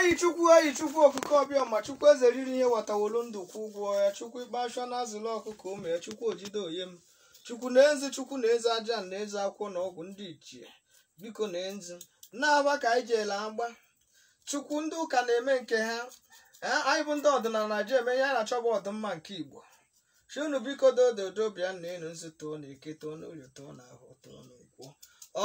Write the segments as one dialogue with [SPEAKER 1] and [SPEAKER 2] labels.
[SPEAKER 1] oyi chukwu okuko ọbịa ma chukwu eze riri ihe watawolu ndụ kwụ ụgwọ ya chukwu ịkpasha na azụlụ ọkụkọ ụmụ ya chukwu ojide oye m chukwu na eze aja na eze akwụkwọ na ọgwụ ndị ichie biko na enzi na-aba ka anyị jela agba chukwu ndị ụka na-eme nke ha anyị bụ ndị ọdịnala na-eje eme ihe a na-achọba ọdịmma nke igbo chunu biko dododo bịa na enu nzu too na eke too na orio too na ahụ too na nkwụ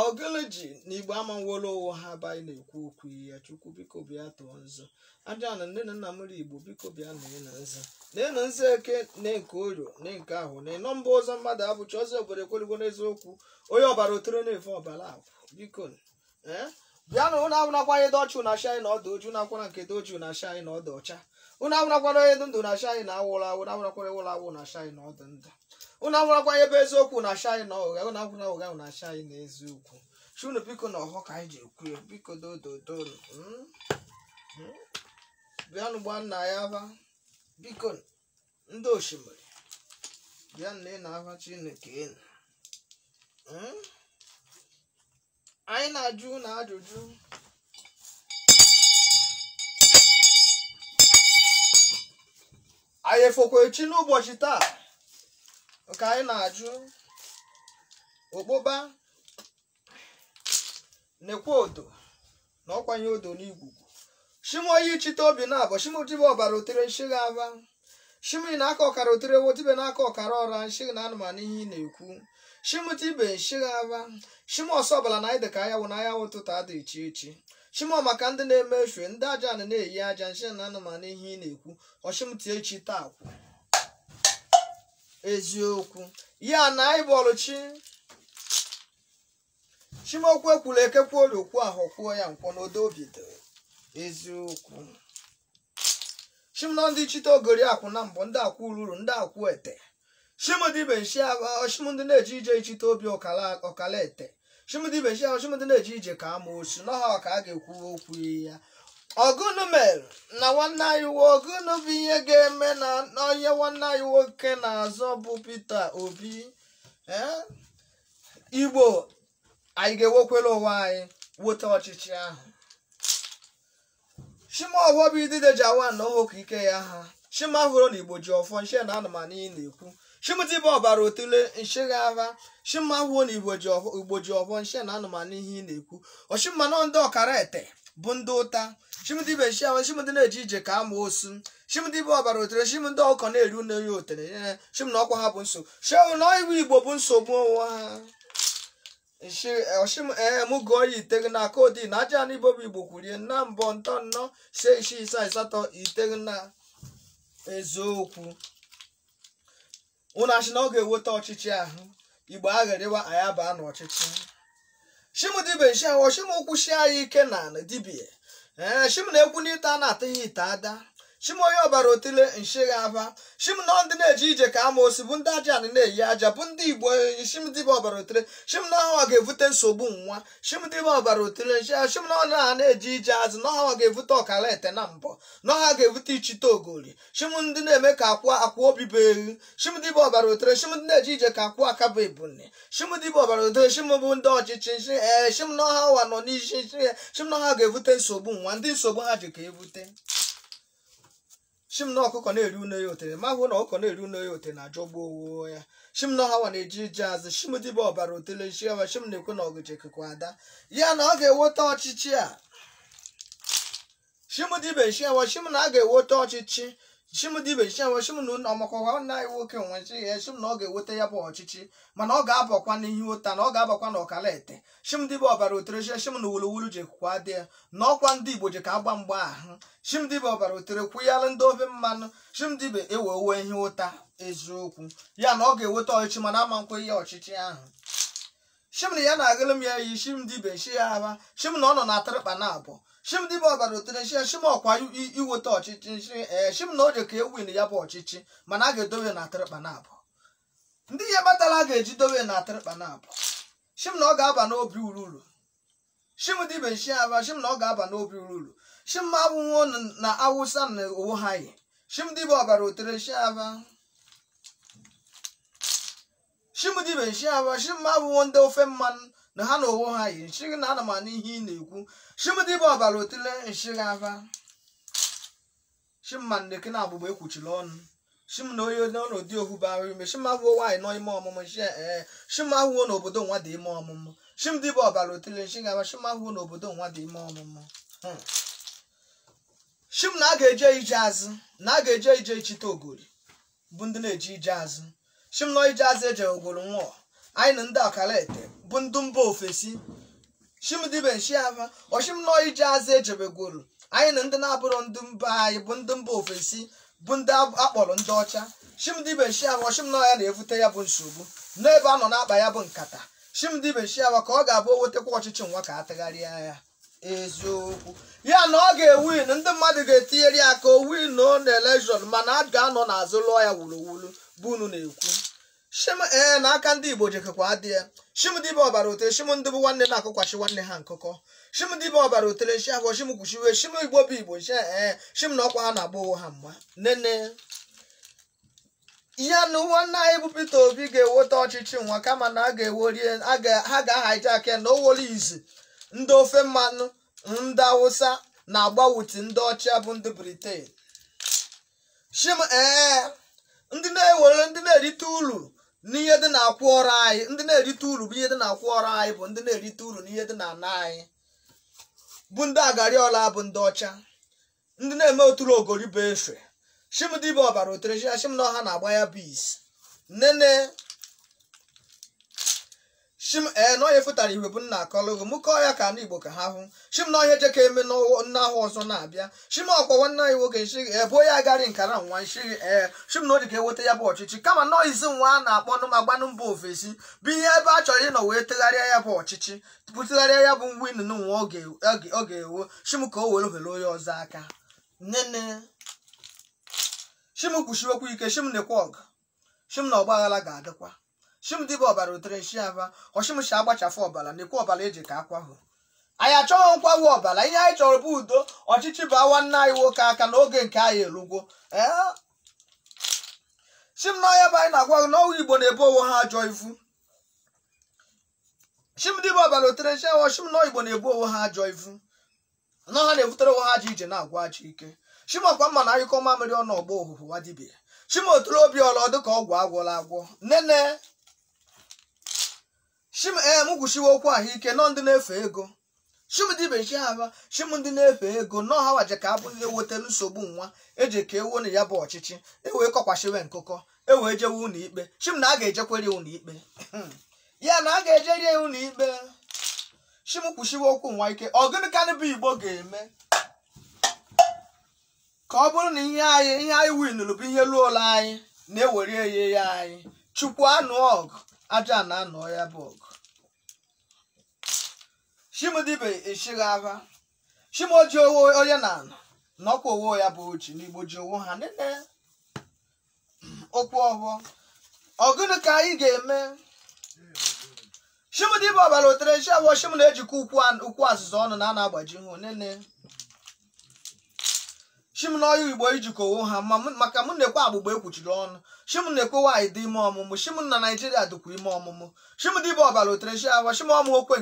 [SPEAKER 1] ọgụlụ ji na igbo amanwolo ụwa ha abaghị na-ekwu okwu ya chukwu biko bịa tụọ nzu aja na nne na nna m igbo biko bịa na nzu eke na nke orio na nke ahụ na ịnọ mba ụzọ mmadụ abụcha ọzọ obodo ekwelugo n'eziokwu onye ọbara otere na-efe ọbara akwụ biko bịa na ụnụ awụnakwanye dọchụ na shai na ọdụ oju na-akwara nke doju na shai na ọdụ ọcha ụnụ awụnakwara onye ndụ na shai na awụrụ awụ na awụnakwara ewụrụ awụ na shai na ọdụ ndụ ụnụ awụnakwanye ebe eziokwu na shai na ụgha ụnụ awụna ụgha na shai na eziokwu chunu biko na ọhọ ka anyị ji ekwu ya biko dododoro bịanụ gba nna ya aba biko ndị osimiri bịa nna ị na-aba chineke enu anyị na-ajụ na ajụjụ anyị efokwa echi n'ụbọchị taa ka anyị na-ajụ okpokpa nekwa odo na ọkwanye odo n'igwugwu shimoyi chite obi na-abọ shimotibe ọbara otere nshigha aba shimi na aka ọkara otere wotibe na aka ọkara ọra nshigha na anụmanụ ihe ị na-ekwu shimutibe nshigha aba shimo ọsọ ọbụla na anyị dị ka anyanwụ na anyanwụ ụtụtụ adị iche iche shimo maka ndị na-eme efwe ndị aja na na-eyi aja nshi na anụmanụ ihe ị na-ekwu ọshimtie echi taa kwụ eziokwu ya na anyị bọọlụ chi shimokwu ekwula ekekwu ori okwu ahụ kwuo ya nkwọ n'odo obido eziokwu shimnọ ndị chite ogori akwụ na mbọ ndị akwụ ururu ndị akwụ ete shimdibe nshi shim ndị na-eji ije ichite obi ọkala ete shimdibe nshi shim ndị na-eji ije ka ama osu n'ọha ka a ga-ekwu okwu ya ọgụnụ mere na nwanne anyị ọgụnụ bụ ihe ga-eme na onye nwanne anyị nwoke na-azọ bụ Peter Obi igbo anyị ga-ewekwere ụwa anyị weta ọchịchị ahụ shima ọbọbụ idide jawan na ohoka ike ya ha shima hụrụ na igbo ji ọfọ nshe na anụmanụ ị na-ekwu shimdibe ọbara otule nshigha aba shima hụrụ na igbo ji ọfọ nshe na anụmanụ ihe ị na-ekwu ọshimmanụ ndị ọkara ete bụ ndị ụta shimdibe nshiawa shimdị na-eji ije ka ama osu shimdibe ọbara otere shim ndị ọkọ na-eri uneyi otere shim na ọkwa ha bụ nsogbu shewu na iwu igbo bụ nsogbu onwe ha oshim mụ gụọ ya iteghị na aka odi na aja na ibobu igbo kwurie na mbọ ntọ nnọ sie isi ise asatọ iteghị na eziokwu ụnụ achị na ọ ga-eweta ọchịchị ahụ igbo aghịrịwa anyị abaa n'ọchịchị shimdibe nshi ahụ shim kwụshi anyị ike na dibia shim na-ekwu n'ite a na-ata ya ite ada shim onye ọbara otile nshigha aba shim na ndị na-eje ije ka ama osi bụ ndị aja na-eyi aja bụ ndị igbo shimdibe ọbara otile shim na ọha ga-evute nsogbu nwa shimdibe ọbara otile shim na ọha na-eje ije azụ na ọha ga-evute ọkala ete na mbọ na ọha ga-evute ichite ogori shim ndị na-eme ka akwa obibo eghu shimdibe ọbara otile shim ndị na-eje ije ka akwa akaba ebune shimdibe ọbara otile shim bụ ndị ọchịchị shim na ọha ụwa nọ n'isi shim na ọha ga-evute nsogbu nwa ndị nsogbu ha ji ka evute shim na ọkụkọ na-eri une ya otere ma hụ na ọkụkọ na-eri une ya otere na-ajọgbu owo ya shim na ọha na-eji ije azụ shimdibe ọbara otele shiawa shim na-ekwe na ọgụje kekwa ada ya na ọ ga-eweta ọchịchị a shimdibe shiawa shim na a ga-eweta ọchịchị shimdibe shiawa shim na ọmakọwa nna anyị nwoke nwechi ya shim na ọ ga-eweta ya bụ ọchịchị mana ọ ga-abakwa n'ihe ụta na ọ ga-abakwa na ọkala ete shimdibe ọbara otere shim na wuluwulu ji ekwukwa dị ya na ọkwa ndị igbo ji ka agba mgba ahụ shimdibe ọbara otere kwụyalụ ndị ofe mmanụ shimdibe ewewe ihe ụta eziokwu ya na ọ ga-eweta ọchịchị mana ama nkwe ya ọchịchị ahụ shim na ya na-agụlụ m ya yi shimdibe shi ya aba shim na ọ nọ na atịrịkpa na abụọ shimdibe ọbara otere shim ọkwa iweta ọchịchị shim na o je ka ewin ya bụ ọchịchị mana a ga-edowe na atịrịkpa na abụọ ndị ihe batara a ga-eji dowe na atịrịkpa na abụọ shim na ọ ga-aba n'obi ururu shimdibe nshi aba shim na ọ ga-aba n'obi ururu shim ma abụnwo na awụsa na owo ha yi shimdibe ọbara otere nshi aba shimdibe nshi aba shim ma abụnwo ndị ofe mmanụ na ha na owo ha yi nshighi na anụmanụ ihe ị na-ekwu shimdibe ọbara otile nshighi aba shimma nneke na agbụgba ekwuchiri ọnụ shim na onye n'ọnọdụ ohu bara ime shim ahụo nwaanyị nọ ime ọmụmụ shim ahụo n'obodo nwa dị ime ọmụmụ shim dịbe ọbara otele shi gaba shim ahụo n'obodo nwa dị ime ọmụmụ shim na a ga-eje ije azụ na a ga-eje ije ichite ogori bụ ndị na-eje ije azụ shim nọ ije azụ eje ogoro nwụọ anyị na ndị ọkalete bụ ndị mba ofesi shim dịbe nshi aba ọshim nọ ije azụ ejebegoro anyị na ndị na-abụrụ ndị mba anyị bụ ndị mba ofesi bụ ndị akpọrọ ndị ọcha shim dịbe nshi aba ọshim nọ ya na-evute ya bụ nsogbu n'ebe a nọ na-akpa ya bụ nkata shim dịbe nshi aba ka ọ ga-abụ owetekwa ọchịchị nwa ka atagharịa ya eziokwu ya na ọ ga-ewin ndị mmadụ ga-etinyere ya ka o win na elekshọn mana a ga-anọ n'azụ lụọ ya wuruwuru bụ unu na-ekwu shim na aka ndị Igbo jekekwa adị ya shim dịbe ọbara otere shim ndị bụ nwanne na-akụkwachi nwanne ha nkụkọ shim dịbe ọbara otere shi afọ shim kwuchiwe shim Igbo bụ Igbo shim na ọkwa ha na-agba onwe ha mgba nene ya na nwanne anyị bụ Peter Obi ga-eweta ọchịchị nwa kama na a ga-eworie ha ga-ahaijak ya na o were izu ndị ofe mmanụ ndị Awụsa na-agbawuti ndị ọcha bụ ndị Britain shim ndị na-ewere ndị na-erite uru n'ihe dị na-akwụ ọrụ anyị ndị na-erite uru bụ ihe dị na-akwụ ọrụ anyị bụ ndị na-erite uru n'ihe dị na ana anyị bụ ndị agarịọla bụ ndị ọcha ndị na-eme oturu ogori bụ efe shim dịbe ọbara otere shim na ọha na-agba ya bis nene shim na onye fụtara iwe bụ nna akọlụgụ mụ kọọ ya ka ndị Igbo ka ha hụ shim na onye jeka eme nna ahụ ọzọ na-abịa shim ọkwa nwanne anyị nwoke nshighi bụ onye agari nkara nwa nshighi shim na o ji ka eweta ya bụ ọchịchị kama nọọ izi nwa a na-akpọ nụ ma gbanụ mba ofesi bụ ihe ebe a chọrọ ịnọ wee tegharịa ya bụ ọchịchị bụtegharịa ya bụ win nwa ọ ga-ewo shim ka o were ohere onye ọzọ aka nene shim kwuchiwekwa ike shim nekwa ọgụ shim na ọgbaghara ga-adịkwa shim dịbe ọbara otere nshi aba ọshim shi agbachafụ ọbara nekwa ọbara eji ka akwahụ anyị achọghị nkwawu ọbara ihe anyị chọrọ bụ udo ọchịchị bụ nwanne anyị nwoke aka n'oge nke anyị erugwo shim na ọya bụ anyị na-agwa gị n'ọnwa Igbo na-ebe onwe ha ajọ ivu shim dịbe ọbara otere nshi aba shim na Igbo na-ebu onwe ha ajọ ivu na ha na-ebutere onwe ha ji ije na-agwa ajọ ike shim ọkwa mma na akụkọ mamịrị ọnụ ọgba ohuhu wa dibịa shim oturu obi ọla ọ dịka ọgwụ agwọla agwọ nene shim m gwuchiwe okwu ahụike nọ ndị na-efe ego shim dịbe nshi aba shim ndị na-efe ego nọ ha waje ka abụ ewetelu nsogbu nwa eji ka ewu na ya bụ ọchịchị ewee kọkwashiwe nkụkọ ewee jewe ụlọ ikpe shim na a ga-ejekwere ụlọ ikpe ya na a ga-ejeri ụlọ ikpe shim kwuchiwe okwu nwa ike ọ gịnị ka bụ Igbo ga-eme ka ọ bụrụ na ihe anyị winụrụ bụ ihe luola anyị na-ewere eye ya anyị chukwu anụ ọgụ aja na anọ ya bụ ọgụ shim dịbe eshighi ava shim oji owo onye na anọ na ọkwa owo ya bụ oji n'Igbo ji owo ha nene okwu ọhụọ ọgụnụ ka anyị ga-eme shim dịbe ọbara otere shi awọ shim na-ejikọ ukwu azụzụ ọnụ na a na-agbaji hụ nene shim na ọya Igbo ijikọ owo ha maka mụ na-ekwe agbụgba ekwuchiri ọnụ shim na-ekwe nwaanyị dị ime ọmụmụ shim na Naijiria dịkwa ime ọmụmụ shim dịbe ọbara otere shi awa shim ọmụ okwe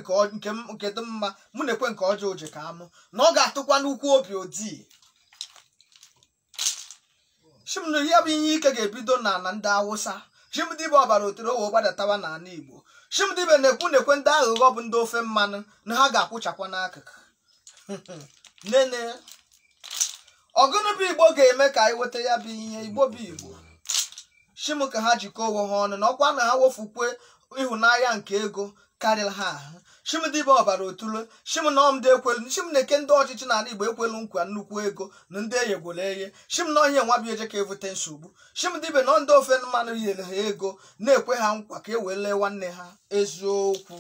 [SPEAKER 1] nke dị mma mụ na-ekwe nke ọjọọ oje ka amụ na ọ ga-atụkwa n'ukwu obi odi shim na ya bụ ihe ike ga-ebido na ndị Awụsa shim dịbe ọbara otere owe gbadatawa na ala Igbo shim dịbe na-ekwe ndị aghụghọ bụ ndị ofe mmanụ na ha ga-akwụchakwa n'akụkụ nene ọgụnụ bụ Igbo ga-eme ka anyị weta ya bụ ihe Igbo bụ Igbo shim ka ha jikọọ onwe ha ọnụ na ọkwa na ha wefukwe ịhụnanya nke ego karịrị ha ahụ shim dịbe ọbara otulu shim na ọmdị ekwelu shim na-eke ndị ọchịchị n'ala Igbo ekwelu nkwa nnukwu ego na ndị eyegbolo eye shim na onye nwa bụ eje ka evute nsogbu shim dịbe na ndị ofe mmanụ yere ha ego na-ekwe ha nkwa ka e wee lee nwanne ha eziokwu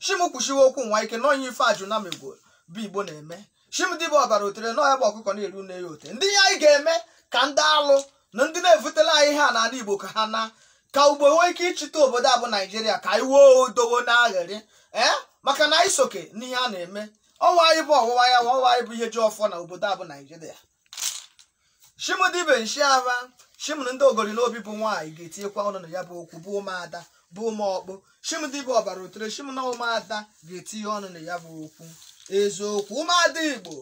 [SPEAKER 1] shim kwuchiwe okwu nwa ike na onye ife ajụ na megoro bụ Igbo na-eme shim dịbe ọbara otere na ọya bụ ọkụkọ na-eru na ya ote ndị ihe anyị ga-eme ka ndị alụ na ndị na-evutela anyị ha n'ala Igbo ka ha na ka ugbo nwee ike ịchịta obodo a bụ Naijiria ka anyị wee udowo n'aghịrị maka na anyị soke n'ihe a na-eme ọnwa anyị bụ ọwụwa ya ọnwa anyị bụ ihe ji ọfọ na obodo a bụ Naijiria shim dịbe nshi ava shim na ndị ogori n'obi bụ nwaanyị ga-etinyekwa ọnụ na ya bụ okwu bụ ụmụada bụ ụmụọkpụ shim dịbe ọbara otere shim na ụmụada ga-etinye ọnụ na ya bụ okwu eziokwu ụmụada Igbo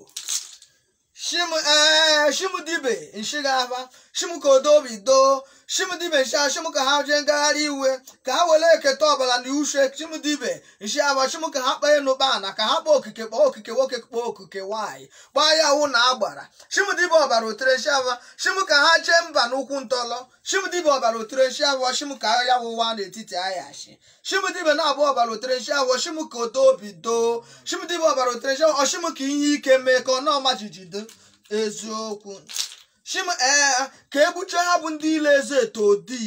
[SPEAKER 1] shimu dibe nshigava shimu kodobi do shimu dibe nsha shimu ka ha je ngagharị iwe ka ha were eketa ọbara na ushe shimu dibe nshigava shimu ka ha kpee n'ụkpana ka ha kpọọ okike nwoke kpọọ okike nwanyị gbaa ya wụ na agbara shimu dibe ọbara otere nshigava shimu ka ha jee mba n'ụkwụ ntọlọ shimu dibe ọbara otere nshigava shimu ka ya wụwa n'etiti ayashi shimu dibe na-abụ ọbara otere nshigava shimu ka odobi do shimu dibe ọbara otere nshigava shimu ka ihe ike mee ka ọ na-ọma jijide eziokwu shimu ka egbuche ha bụ ndị ile eze etodi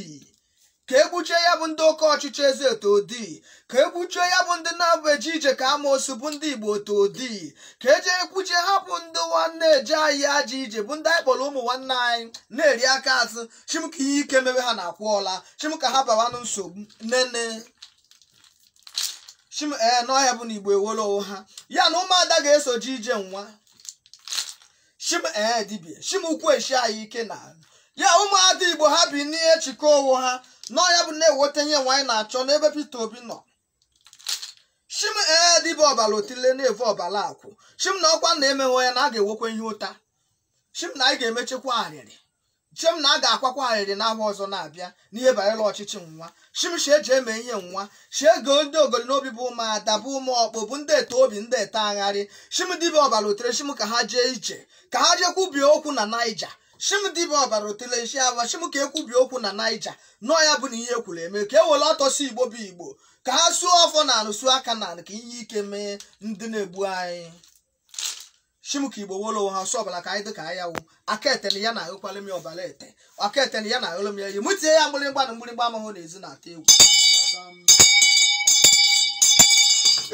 [SPEAKER 1] ka egbuche ya bụ ndị oke ọchịchị eze etodi ka egbuche ya bụ ndị na-abụ eje ije ka amoosu bụ ndị Igbo todi ka eje ekpuche ha bụ ndị nwanne eje anyị aja ije bụ ndị anyị kpọrọ ụmụ nwanne anyị na-eri aka azụ shimu ka ihe ike mebe ha na-akwụọla shimu ka ha bawanụ nsogbu nene shimu n'ọhịa bụ na Igbo ewolo ha ya na ụmụada ga-esoji ije nwa shimu dibia shimu kweshi anyị ike na ya ụmụada Igbo ha bi n'ihe chịkọ owu ha n'ọhịa bụ na-ewetenye nwaanyị na-achọ n'ebe Peter Obi nọ shimu dibia ọbala otile na-evu ọbala akwụ shimu na ọkwa na-emeghe ya na a ga-ewekwe ihe ụta shimu na anyị ga-emechekwa arịrị shimu na a ga-akwakwa arịrị n'afọ ọzọ na-abịa n'ihe banyere ọchịchị nwa shimu shi eji eme ihe nwa shi ego ndị ogoli n'obi bụ ụmụada bụ ụmụ ọkpụ bụ ndị ete obi ndị ete agharị shimu dibia ọbala otere shimu ka ha jee ije ka ha jee kwubie okwu na Naija shimu dibia ọbara otele nshi ava shimu ka ekwubie okwu na Naija nọọ ya bụ na ihe ekwuru eme ka ewere ọtọsi Igbo bụ Igbo ka ha suo ọfọ na anụ suo aka na anụ ka ihe ike mee ndị na-egbu anyị shimu ka Igbo wolo ha sọ ọbala ka anyị dị ka anya wụ aka etene ya na ahụkwala m ọbala ete aka etene ya na ahụlụ m ya yi mụtie ya mgbịrịgba na mgbịrịgba amahụ n'ezi na-atọ egwu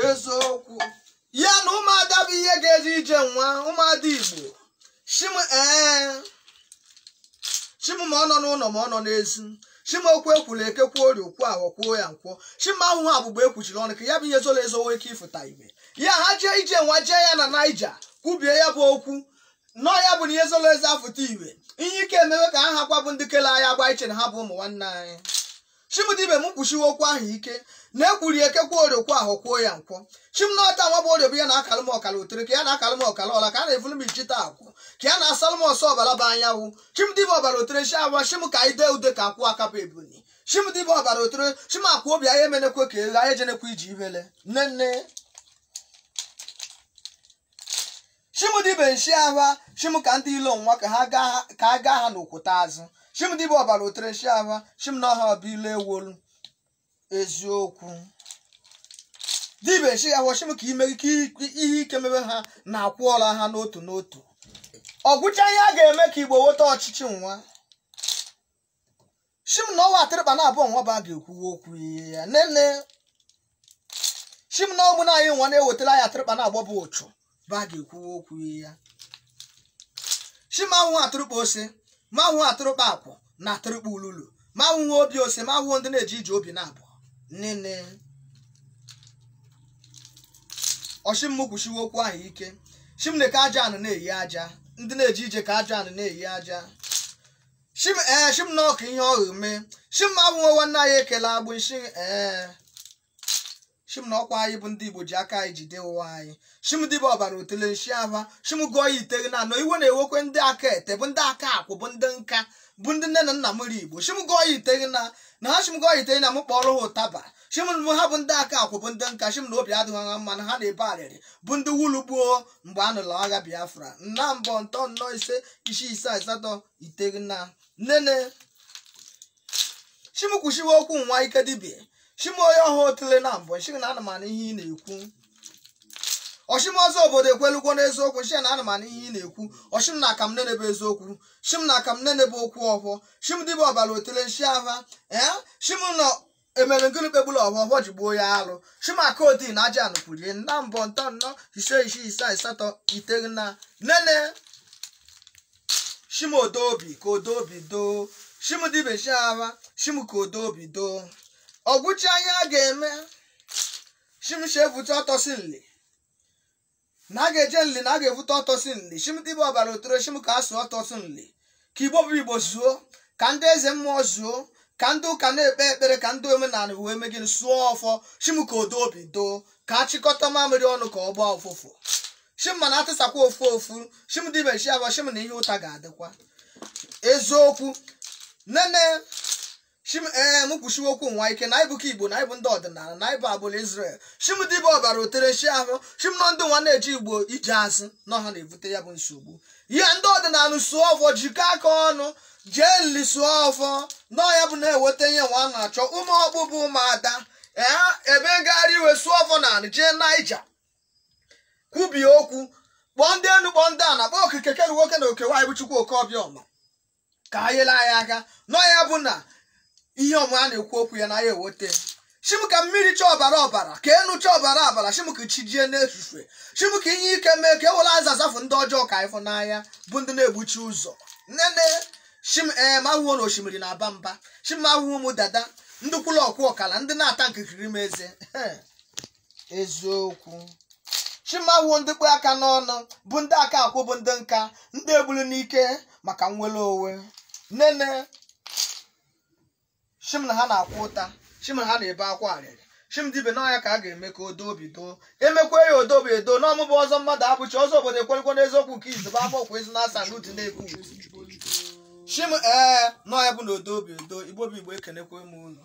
[SPEAKER 1] eziokwu ya na ụmụada bụ ihe ga-eji ije nwa ụmụada Igbo shimu ma ọ nọ n'ụlọ ma ọ nọ n'ezi shimu okwu ekwuru eke kwuo ori okwu ahụ kwuo ya nkwọ shimu ahụhụ abụgba ekwuchiri ọnụ ka ya bụ ihe zoro ezowo ike ịfụta ibe ya ha jee ije nwa jee ya na Naija kwubie ya bụ okwu nọọ ya bụ na ihe zoro ezo afụta ibe ihe ike emewe ka ha hakwa bụ ndị kele anyị agba iche na ha bụ ụmụ nwanne anyị shimu dibe m kwuchiwe okwu ahụ ike na-ekwuri eke kwuo ori okwu ahụ kwuo ya nkwọ shimu na ọta nwa bụ ori bụ ya na-akalụ m ọkala otere ka ya na-akalụ m ọkala ọla ka a na-evulu m ichita akwụ ka ya na-asalụ m ọsọ ọbara bụ anyanwụ shimu dibia ọbara otere shi awa shimu ka anyị dee ude ka akwụ akapa ebuni shimu dibia ọbara otere shimu akwa obi anyị emenekwe ka eghe anyị ejenekwa iji ibele nne shimu dibia nshi ahwa shimu ka ndị ilo nwa ka a gaa ha n'okwute azụ shimu dibia ọbara otere shi ahwa shimu na ọha ọbụ ilo ewolu eziokwu dibia nshi ahwa shimu ka ihe ike mebe ha na-akwụọla ha n'otu n'otu ọgwụcha ihe a ga-eme ka Igbo nweta ọchịchị nwa shimu na ọnwa atịrịkpa na abụọ nwa bụ a ga-ekwuwe okwu ya nene shimu na ọmụ na anyị nwa na-ewetara anyị atịrịkpa na agbọ bụ ụchụ bụ a ga-ekwuwe okwu ya shimu ahụhụ atịrịkpa ose ma ahụhụ atịrịkpa akwụ na atịrịkpa ululu ma ahụhụ obi ose ma ahụhụ ndị na-eji ije obi na-abụ nene ọshimụ kwuchiwe okwu ahụ ike shimu na ka aja anụ na-eyi aja ndị na-eji ije ka aja anụ na-eyi aja shimu na ọka ihe ọghụ mee shimu ahụhụ nwanne anyị ekele agbụ shimu na ọkwa anyị bụ ndị Igbo ji aka anyị jide ụwa anyị shimu dibia ọbara otele nshi ava shimu gụọ ya iteghị na anọ iwe na-ewekwe ndị aka ete bụ ndị aka akwụ bụ ndị nka bụ ndị nne na nna mụrụ Igbo shimu gụọ ya iteghị na ha shimu gụọ ya iteghị na m kpọrọ ha ụtaba shimu ha bụ ndị aka akwụ bụ ndị nka shimu na obi adịghị ha mma na ha na-ebe arịrị bụ ndị wulu gbuo mgbe a nụrụ agha Biafra nna mbọ ntọ nnọọ ise isi ise asatọ iteghị na nene shimu kwuchiwe okwu nwa ike dibia shimu onye ọha otele na mbọ shimu na anụmanụ ihe ị na-ekwu ọshimu ọzọ obodo ekwelugwo n'eziokwu shi na anụmanụ ihe ị na-ekwu ọshimu na akam nene bụ eziokwu shimu na akam nene bụ okwu ọhụọ shimu dibia ọbara otele nshi ava shimu na emere ngịnị kpegbula ọhụọ ji gbuo ya alụ shimu aka odi na aja anụkwurie na mbọ ntọ nnọọ ise isi ise asatọ iteghị na nene shimu odobi ka odobi doo shimu dibia nshi ava shimu ka odobi doo ọgwụchi anya a ga-eme shimu shi evute ọtọsi nli na a ga-eje nli na a ga-evute ọtọsi nli shimu dibia ọbara otere shimu ka a sụọ ọtọsi nli ka Igbo bụ Igbo zuo ka ndị eze mmụọ zuo ka ndị ụka na-ekpe ekpere ka ndị omenala wee megide sụọ ọfọ shimu ka odobi doo ka achịkọta mamịrị ọnụ ka ọ gbaa ụfụfụ shim mana atịsakwa ofu shim dibe shi aba shim na ihe ụta ga-adịkwa eziokwu nene shim m kwushiwe okwu nwa ike na ịbụ ka Igbo na ịbụ ndị ọdịnala na ịbụ agbụrụ Israel shim dibe ọbara otere shi ahụ shim nọ ndị nwa na-eji Igbo ije asị na ha na-ebute ya bụ nsogbu ihe ndị ọdịnala suo ọfọ jikọ aka ọnụ jee nli suo ọfọ na ya bụ na-eweta ihe nwa na-achọ ụmụ ọkpụbụ ụmụada ebe ngagharị iwe suo ọfọ na anị jee Naija kwubie okwu kpọọ ndị enu kpọọ ndị ana kpọọ okike kere nwoke na oke nwaanyị bụ Chukwu Okeobiọma ka ha nyere anyị aka nọ ya bụ na ihe ọma a na-ekwu okwu ya na ya eweta shim ka mmiri chọọ ọbara ka enu chọọ ọbara shim ka chijie n'efufe shim ka ihe ike mee ka ewere azazafụ ndị ọjọọ ka ịfụ n'anya bụ ndị na-egbuchi ụzọ nene shim ma ahụhụ na osimiri na-aba mba shim ma ahụhụ ụmụ dada ndị kwụlụ ọkwụ ọkala ndị na-ata nkirikiri m eze eziokwu shim ahụhụ ndị kpe aka n'ọnụ bụ ndị aka akwụ bụ ndị nka ndị egburu n'ike maka nnwere onwe nene shim na ha na-akwụ ụta shim na ha na-ebe akwa arịrị shim dibe n'ọnya ka a ga-eme ka odo bido emekwa ya odobo edo n'ọmụbụ ọzọ mmadụ abụchi ọzọ obodo ekwerekwe n'eziokwu nke izube agbakwa ezu na-asa n'utu na-ekwu shim n'ọnya bụ na odo edo Igbo bụ Igbo ekenekwa m ụlọ